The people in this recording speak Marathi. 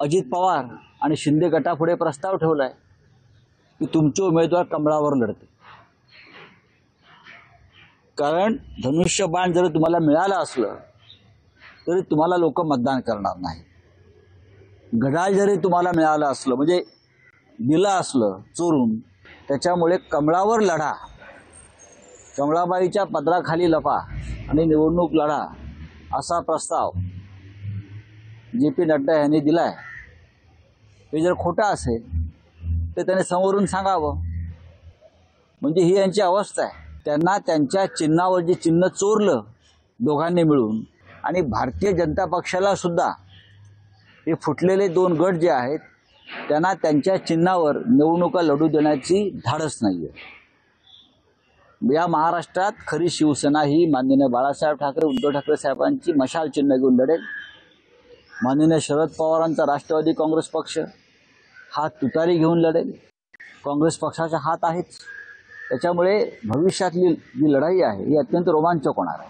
अजित पवार आणि शिंदे गटापुढे प्रस्ताव ठेवलाय की तुमचे उमेदवार कमळावर लढते, कारण धनुष्यबाण जर तुम्हाला मिळालं असलं तरी तुम्हाला लोक मतदान करणार नाही. घड्याळ जरी तुम्हाला मिळालं असलं म्हणजे दिलं असलं चोरून, त्याच्यामुळे कमळावर लढा, कमळाबाईच्या पदराखाली लपा आणि निवडणूक लढा, असा प्रस्ताव JP नड्डा यांनी दिलाय. हे जर खोटं असेल तर त्याने समोरून सांगावं. म्हणजे ही यांची अवस्था आहे. त्यांना त्यांच्या चिन्हावर जे चिन्ह चोरलं दोघांनी मिळून, आणि भारतीय जनता पक्षाला सुद्धा हे फुटलेले दोन गट जे आहेत त्यांना त्यांच्या चिन्हावर निवडणुका लढू देण्याची धाडस नाहीये. या महाराष्ट्रात खरी शिवसेना ही माननीय बाळासाहेब ठाकरे, उद्धव ठाकरे साहेबांची मशाल चिन्ह घेऊन लढेल. माननीय शरद पवारांचा राष्ट्रवादी काँग्रेस पक्ष हा तुतारी घेऊन लढेल. काँग्रेस पक्षाचा हात आहेच. त्याच्यामुळे भविष्यातली जी लढाई आहे ही अत्यंत रोमांचक होणार आहे.